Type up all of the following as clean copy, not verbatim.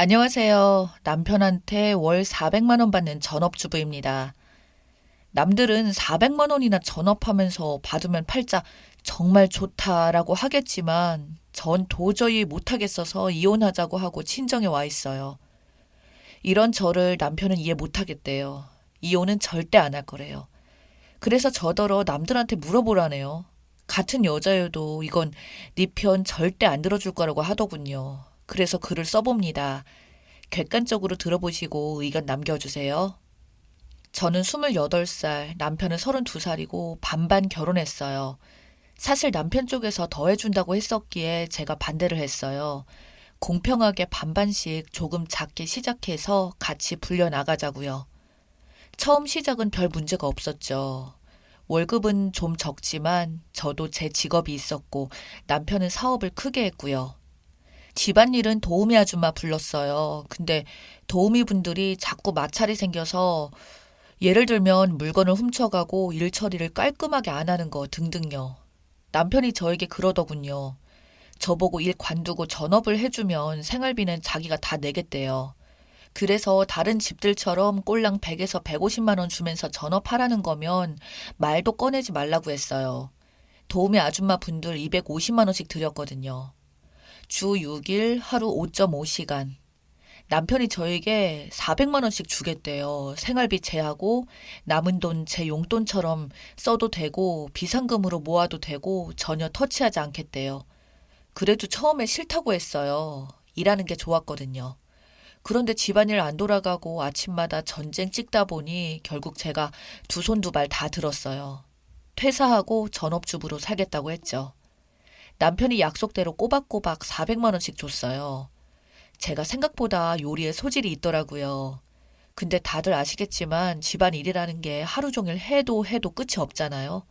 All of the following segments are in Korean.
안녕하세요. 남편한테 월 400만 원 받는 전업주부입니다. 남들은 400만 원이나 전업하면서 받으면 팔자 정말 좋다라고 하겠지만 전 도저히 못하겠어서 이혼하자고 하고 친정에 와 있어요. 이런 저를 남편은 이해 못하겠대요. 이혼은 절대 안 할 거래요. 그래서 저더러 남들한테 물어보라네요. 같은 여자여도 이건 네 편 절대 안 들어줄 거라고 하더군요. 그래서 글을 써봅니다. 객관적으로 들어보시고 의견 남겨주세요. 저는 28살, 남편은 32살이고 반반 결혼했어요. 사실 남편 쪽에서 더 해준다고 했었기에 제가 반대를 했어요. 공평하게 반반씩 조금 작게 시작해서 같이 불려나가자고요. 처음 시작은 별 문제가 없었죠. 월급은 좀 적지만 저도 제 직업이 있었고 남편은 사업을 크게 했고요. 집안일은 도우미 아줌마 불렀어요. 근데 도우미 분들이 자꾸 마찰이 생겨서 예를 들면 물건을 훔쳐가고 일 처리를 깔끔하게 안 하는 거 등등요. 남편이 저에게 그러더군요. 저보고 일 관두고 전업을 해주면 생활비는 자기가 다 내겠대요. 그래서 다른 집들처럼 꼴랑 100에서 150만 원 주면서 전업하라는 거면 말도 꺼내지 말라고 했어요. 도우미 아줌마 분들 250만 원씩 드렸거든요. 주 6일 하루 5.5시간. 남편이 저에게 400만 원씩 주겠대요. 생활비 제하고 남은 돈 제 용돈처럼 써도 되고 비상금으로 모아도 되고 전혀 터치하지 않겠대요. 그래도 처음에 싫다고 했어요. 일하는 게 좋았거든요. 그런데 집안일 안 돌아가고 아침마다 전쟁 찍다 보니 결국 제가 두 손 두 발 다 들었어요. 퇴사하고 전업주부로 살겠다고 했죠. 남편이 약속대로 꼬박꼬박 400만 원씩 줬어요. 제가 생각보다 요리에 소질이 있더라고요. 근데 다들 아시겠지만 집안일이라는 게 하루 종일 해도 해도 끝이 없잖아요.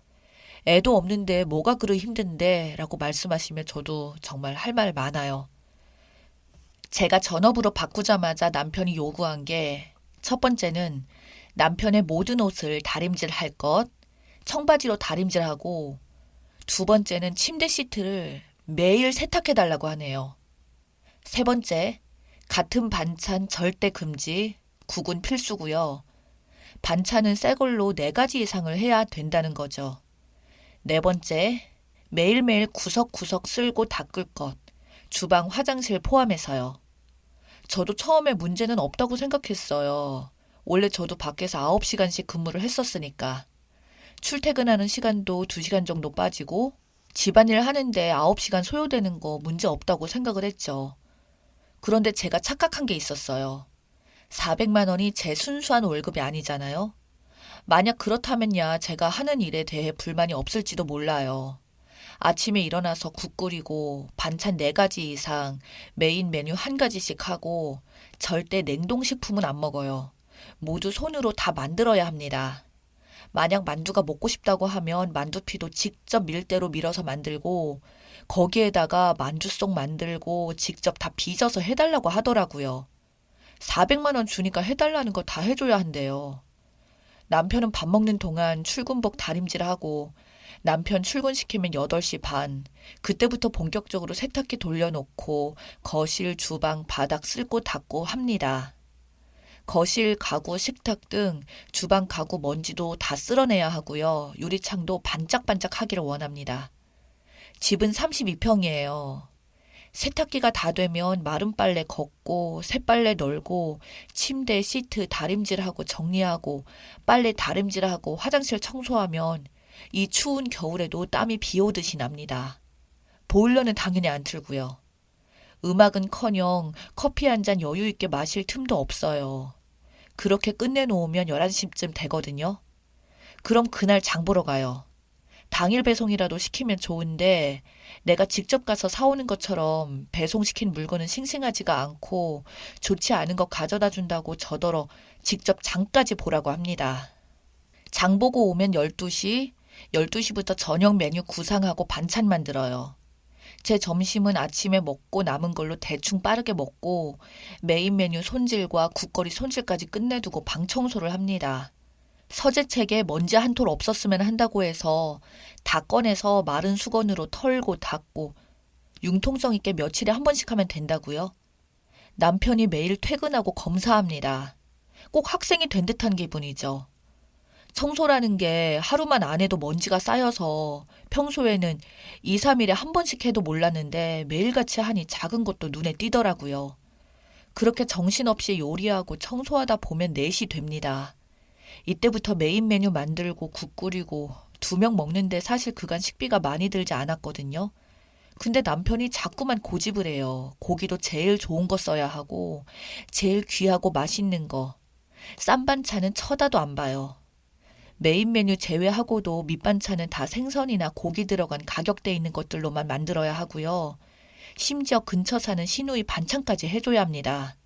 애도 없는데 뭐가 그리 힘든데 라고 말씀하시면 저도 정말 할 말 많아요. 제가 전업으로 바꾸자마자 남편이 요구한 게 첫 번째는 남편의 모든 옷을 다림질 할 것, 청바지로 다림질하고 두 번째는 침대 시트를 매일 세탁해 달라고 하네요. 세 번째, 같은 반찬 절대 금지, 국은 필수고요. 반찬은 새 걸로 4가지 이상을 해야 된다는 거죠. 네 번째, 매일매일 구석구석 쓸고 닦을 것, 주방, 화장실 포함해서요. 저도 처음에 문제는 없다고 생각했어요. 원래 저도 밖에서 9시간씩 근무를 했었으니까. 출퇴근하는 시간도 2시간 정도 빠지고 집안일 하는데 9시간 소요되는 거 문제 없다고 생각을 했죠. 그런데 제가 착각한 게 있었어요. 400만 원이 제 순수한 월급이 아니잖아요. 만약 그렇다면야 제가 하는 일에 대해 불만이 없을지도 몰라요. 아침에 일어나서 국 끓이고 반찬 4가지 이상 메인 메뉴 1가지씩 하고 절대 냉동식품은 안 먹어요. 모두 손으로 다 만들어야 합니다. 만약 만두가 먹고 싶다고 하면 만두피도 직접 밀대로 밀어서 만들고 거기에다가 만두속 만들고 직접 다 빚어서 해달라고 하더라고요. 400만 원 주니까 해달라는 거 다 해줘야 한대요. 남편은 밥 먹는 동안 출근복 다림질하고 남편 출근시키면 8시 반. 그때부터 본격적으로 세탁기 돌려놓고 거실, 주방, 바닥 쓸고 닦고 합니다. 거실, 가구, 식탁 등 주방 가구 먼지도 다 쓸어내야 하고요. 유리창도 반짝반짝 하기를 원합니다. 집은 32평이에요. 세탁기가 다 되면 마른 빨래 걷고 새빨래 널고 침대, 시트 다림질하고 정리하고 빨래 다림질하고 화장실 청소하면 이 추운 겨울에도 땀이 비 오듯이 납니다. 보일러는 당연히 안 틀고요. 음악은커녕 커피 한 잔 여유 있게 마실 틈도 없어요. 그렇게 끝내놓으면 11시쯤 되거든요. 그럼 그날 장 보러 가요. 당일 배송이라도 시키면 좋은데 내가 직접 가서 사오는 것처럼 배송시킨 물건은 싱싱하지가 않고 좋지 않은 거 가져다 준다고 저더러 직접 장까지 보라고 합니다. 장 보고 오면 12시, 12시부터 저녁 메뉴 구상하고 반찬 만들어요. 제 점심은 아침에 먹고 남은 걸로 대충 빠르게 먹고 메인 메뉴 손질과 국거리 손질까지 끝내두고 방 청소를 합니다. 서재책에 먼지 한 톨 없었으면 한다고 해서 다 꺼내서 마른 수건으로 털고 닦고 융통성 있게 며칠에 한 번씩 하면 된다고요. 남편이 매일 퇴근하고 검사합니다. 꼭 학생이 된 듯한 기분이죠. 청소라는 게 하루만 안 해도 먼지가 쌓여서 평소에는 2, 3일에 한 번씩 해도 몰랐는데 매일같이 하니 작은 것도 눈에 띄더라고요. 그렇게 정신없이 요리하고 청소하다 보면 4시 됩니다. 이때부터 메인 메뉴 만들고 국 끓이고 2명 먹는데 사실 그간 식비가 많이 들지 않았거든요. 근데 남편이 자꾸만 고집을 해요. 고기도 제일 좋은 거 써야 하고 제일 귀하고 맛있는 거. 싼 반찬은 쳐다도 안 봐요. 메인 메뉴 제외하고도 밑반찬은 다 생선이나 고기 들어간 가격대 있는 것들로만 만들어야 하고요. 심지어 근처 사는 시누이 반찬까지 해줘야 합니다.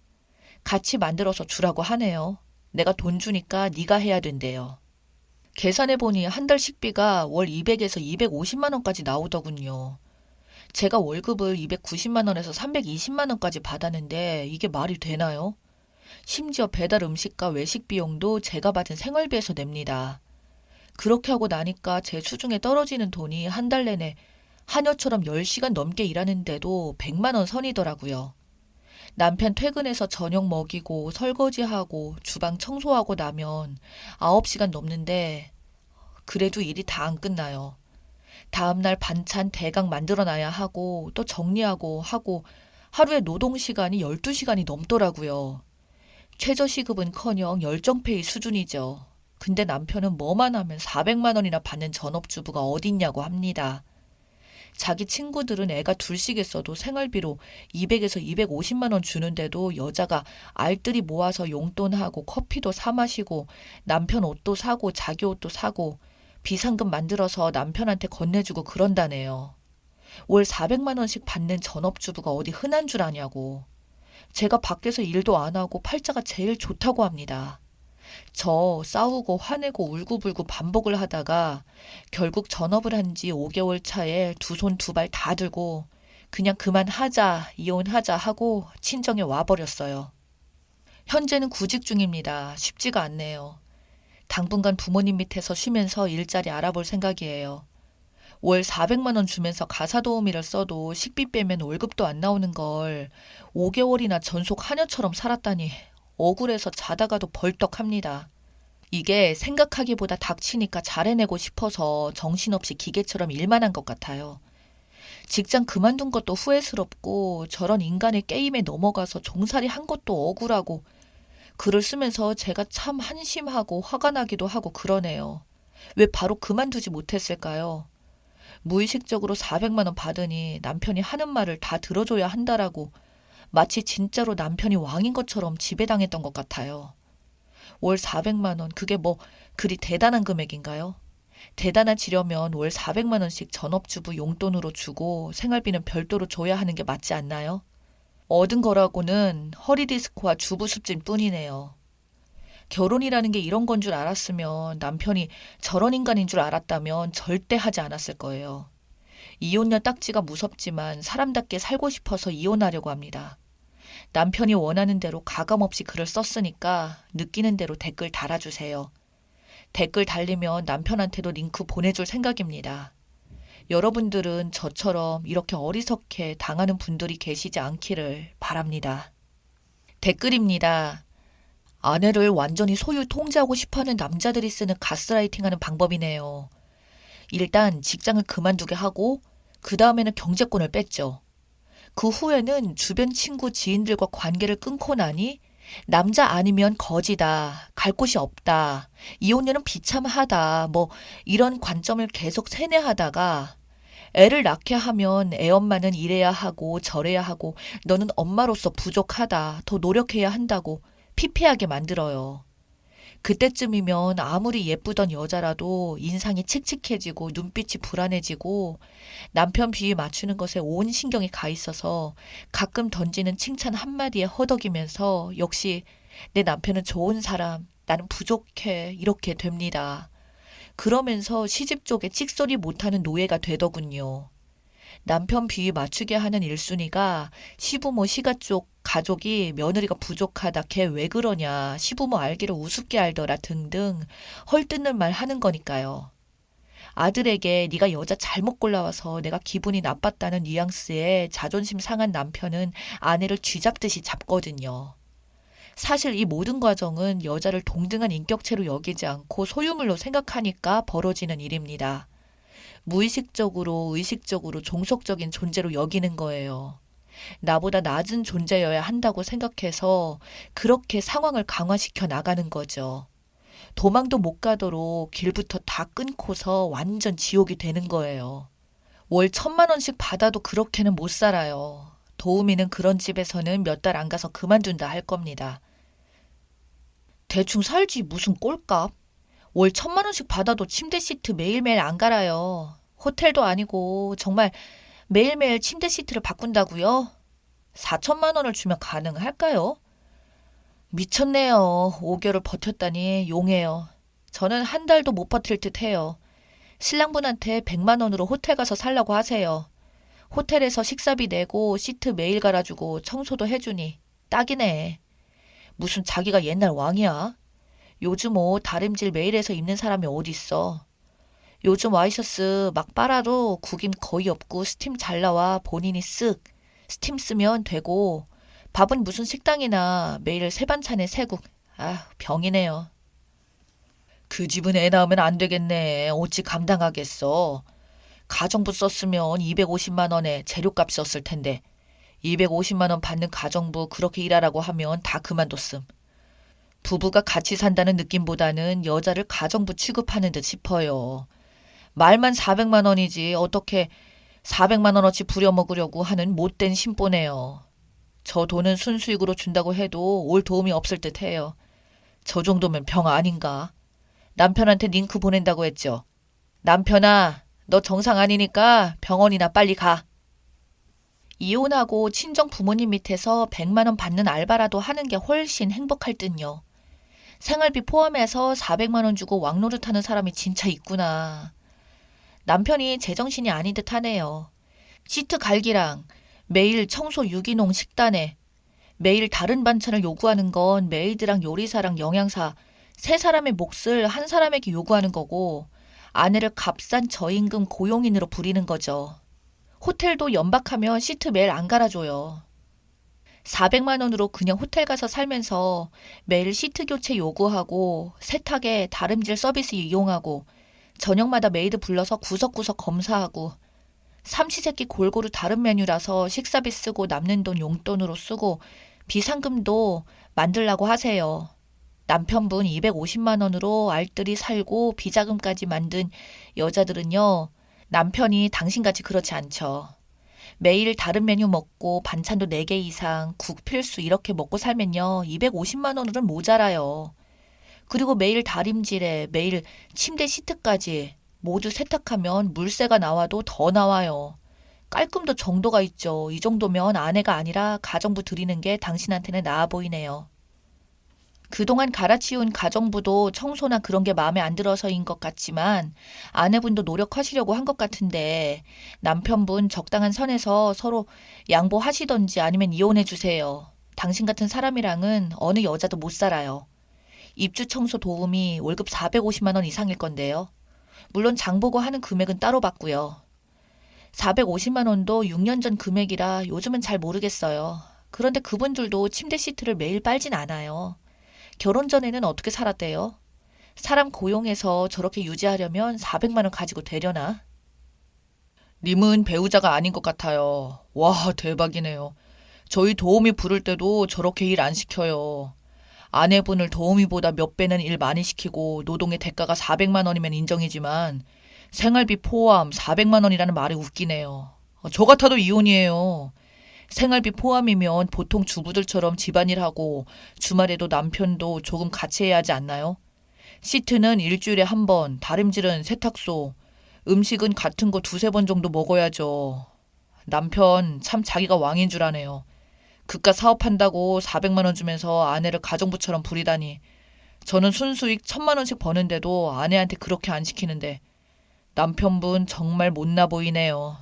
같이 만들어서 주라고 하네요. 내가 돈 주니까 네가 해야 된대요. 계산해보니 한 달 식비가 월 200에서 250만 원까지 나오더군요. 제가 월급을 290만 원에서 320만 원까지 받았는데 이게 말이 되나요? 심지어 배달 음식과 외식 비용도 제가 받은 생활비에서 냅니다. 그렇게 하고 나니까 제 수중에 떨어지는 돈이 한 달 내내 하녀처럼 10시간 넘게 일하는데도 100만 원 선이더라고요. 남편 퇴근해서 저녁 먹이고 설거지하고 주방 청소하고 나면 9시간 넘는데 그래도 일이 다 안 끝나요. 다음날 반찬 대강 만들어놔야 하고 또 정리하고 하고 하루에 노동시간이 12시간이 넘더라고요. 최저시급은커녕 열정페이 수준이죠. 근데 남편은 뭐만 하면 400만 원이나 받는 전업주부가 어딨냐고 합니다. 자기 친구들은 애가 둘씩 있어도 생활비로 200에서 250만 원 주는데도 여자가 알뜰히 모아서 용돈하고 커피도 사 마시고 남편 옷도 사고 자기 옷도 사고 비상금 만들어서 남편한테 건네주고 그런다네요. 월 400만 원씩 받는 전업주부가 어디 흔한 줄 아냐고. 제가 밖에서 일도 안 하고 팔자가 제일 좋다고 합니다. 저 싸우고 화내고 울고불고 반복을 하다가 결국 전업을 한 지 5개월 차에 2손 2발 다 들고 그냥 그만하자, 이혼하자 하고 친정에 와버렸어요. 현재는 구직 중입니다. 쉽지가 않네요. 당분간 부모님 밑에서 쉬면서 일자리 알아볼 생각이에요. 월 400만 원 주면서 가사도우미를 써도 식비 빼면 월급도 안 나오는 걸 5개월이나 전속 하녀처럼 살았다니 억울해서 자다가도 벌떡합니다. 이게 생각하기보다 닥치니까 잘해내고 싶어서 정신없이 기계처럼 일만 한 것 같아요. 직장 그만둔 것도 후회스럽고 저런 인간의 게임에 넘어가서 종살이 한 것도 억울하고 글을 쓰면서 제가 참 한심하고 화가 나기도 하고 그러네요. 왜 바로 그만두지 못했을까요? 무의식적으로 400만 원 받으니 남편이 하는 말을 다 들어줘야 한다라고 마치 진짜로 남편이 왕인 것처럼 지배당했던 것 같아요. 월 400만 원, 그게 뭐 그리 대단한 금액인가요? 대단해지려면 월 400만 원씩 전업주부 용돈으로 주고 생활비는 별도로 줘야 하는 게 맞지 않나요? 얻은 거라고는 허리디스크와 주부습진 뿐이네요. 결혼이라는 게 이런 건 줄 알았으면 남편이 저런 인간인 줄 알았다면 절대 하지 않았을 거예요. 이혼녀 딱지가 무섭지만 사람답게 살고 싶어서 이혼하려고 합니다. 남편이 원하는 대로 가감없이 글을 썼으니까 느끼는 대로 댓글 달아주세요. 댓글 달리면 남편한테도 링크 보내줄 생각입니다. 여러분들은 저처럼 이렇게 어리석게 당하는 분들이 계시지 않기를 바랍니다. 댓글입니다. 아내를 완전히 소유 통제하고 싶어하는 남자들이 쓰는 가스라이팅하는 방법이네요. 일단 직장을 그만두게 하고 그 다음에는 경제권을 뺐죠. 그 후에는 주변 친구 지인들과 관계를 끊고 나니 남자 아니면 거지다, 갈 곳이 없다, 이혼녀는 비참하다, 뭐 이런 관점을 계속 세뇌하다가 애를 낳게 하면 애 엄마는 이래야 하고 저래야 하고 너는 엄마로서 부족하다, 더 노력해야 한다고 피폐하게 만들어요. 그때쯤이면 아무리 예쁘던 여자라도 인상이 칙칙해지고 눈빛이 불안해지고 남편 비위 맞추는 것에 온 신경이 가 있어서 가끔 던지는 칭찬 한마디에 허덕이면서 역시 내 남편은 좋은 사람, 나는 부족해 이렇게 됩니다. 그러면서 시집 쪽에 찍소리 못하는 노예가 되더군요. 남편 비위 맞추게 하는 1순위가 시부모 시가 쪽 가족이 며느리가 부족하다, 걔 왜 그러냐, 시부모 알기를 우습게 알더라 등등 헐뜯는 말 하는 거니까요. 아들에게 네가 여자 잘못 골라와서 내가 기분이 나빴다는 뉘앙스에 자존심 상한 남편은 아내를 쥐잡듯이 잡거든요. 사실 이 모든 과정은 여자를 동등한 인격체로 여기지 않고 소유물로 생각하니까 벌어지는 일입니다. 무의식적으로 의식적으로 종속적인 존재로 여기는 거예요. 나보다 낮은 존재여야 한다고 생각해서 그렇게 상황을 강화시켜 나가는 거죠. 도망도 못 가도록 길부터 다 끊고서 완전 지옥이 되는 거예요. 월 1,000만 원씩 받아도 그렇게는 못 살아요. 도우미는 그런 집에서는 몇 달 안 가서 그만둔다 할 겁니다. 대충 살지 무슨 꼴값? 월 1,000만 원씩 받아도 침대 시트 매일매일 안 갈아요. 호텔도 아니고 정말 매일매일 침대 시트를 바꾼다고요? 4,000만 원을 주면 가능할까요? 미쳤네요. 5개월 버텼다니 용해요. 저는 한 달도 못 버틸 듯 해요. 신랑분한테 100만 원으로 호텔 가서 살라고 하세요. 호텔에서 식사비 내고 시트 매일 갈아주고 청소도 해주니 딱이네. 무슨 자기가 옛날 왕이야? 요즘 옷 다림질 매일 해서 입는 사람이 어딨어. 요즘 와이셔츠 막 빨아도 구김 거의 없고 스팀 잘 나와 본인이 쓱 스팀 쓰면 되고 밥은 무슨 식당이나 매일 세 반찬에 세국. 아, 병이네요. 그 집은 애 낳으면 안 되겠네. 어찌 감당하겠어. 가정부 썼으면 250만 원에 재료값 썼을 텐데 250만 원 받는 가정부 그렇게 일하라고 하면 다 그만뒀음. 부부가 같이 산다는 느낌보다는 여자를 가정부 취급하는 듯 싶어요. 말만 400만 원이지 어떻게 400만 원어치 부려먹으려고 하는 못된 심보네요. 저 돈은 순수익으로 준다고 해도 올 도움이 없을 듯 해요. 저 정도면 병 아닌가? 남편한테 링크 보낸다고 했죠. 남편아, 너 정상 아니니까 병원이나 빨리 가. 이혼하고 친정 부모님 밑에서 100만 원 받는 알바라도 하는 게 훨씬 행복할 듯요. 생활비 포함해서 400만 원 주고 왕노릇하는 사람이 진짜 있구나. 남편이 제정신이 아닌 듯 하네요. 시트 갈기랑 매일 청소 유기농 식단에 매일 다른 반찬을 요구하는 건 메이드랑 요리사랑 영양사 세 사람의 몫을 한 사람에게 요구하는 거고 아내를 값싼 저임금 고용인으로 부리는 거죠. 호텔도 연박하면 시트 매일 안 갈아줘요. 400만 원으로 그냥 호텔 가서 살면서 매일 시트 교체 요구하고 세탁에 다림질 서비스 이용하고 저녁마다 메이드 불러서 구석구석 검사하고 삼시세끼 골고루 다른 메뉴라서 식사비 쓰고 남는 돈 용돈으로 쓰고 비상금도 만들라고 하세요. 남편분 250만 원으로 알뜰히 살고 비자금까지 만든 여자들은요. 남편이 당신같이 그렇지 않죠. 매일 다른 메뉴 먹고 반찬도 4개 이상 국 필수 이렇게 먹고 살면요. 250만 원으로는 모자라요. 그리고 매일 다림질에 매일 침대 시트까지 모두 세탁하면 물세가 나와도 더 나와요. 깔끔도 정도가 있죠. 이 정도면 아내가 아니라 가정부 드리는 게 당신한테는 나아 보이네요. 그동안 갈아치운 가정부도 청소나 그런 게 마음에 안 들어서인 것 같지만 아내분도 노력하시려고 한 것 같은데 남편분 적당한 선에서 서로 양보하시던지 아니면 이혼해 주세요. 당신 같은 사람이랑은 어느 여자도 못 살아요. 입주 청소 도우미 월급 450만 원 이상일 건데요. 물론 장보고 하는 금액은 따로 받고요. 450만 원도 6년 전 금액이라 요즘은 잘 모르겠어요. 그런데 그분들도 침대 시트를 매일 빨진 않아요. 결혼 전에는 어떻게 살았대요? 사람 고용해서 저렇게 유지하려면 400만 원 가지고 되려나? 님은 배우자가 아닌 것 같아요. 와, 대박이네요. 저희 도우미 부를 때도 저렇게 일 안 시켜요. 아내분을 도우미보다 몇 배는 일 많이 시키고 노동의 대가가 400만 원이면 인정이지만 생활비 포함 400만 원이라는 말이 웃기네요. 저 같아도 이혼이에요. 생활비 포함이면 보통 주부들처럼 집안일하고 주말에도 남편도 조금 같이 해야 하지 않나요? 시트는 일주일에 한 번, 다림질은 세탁소, 음식은 같은 거 2~3번 정도 먹어야죠. 남편 참 자기가 왕인 줄 아네요. 그깟 사업한다고 400만 원 주면서 아내를 가정부처럼 부리다니. 저는 순수익 1,000만 원씩 버는데도 아내한테 그렇게 안 시키는데 남편분 정말 못나 보이네요.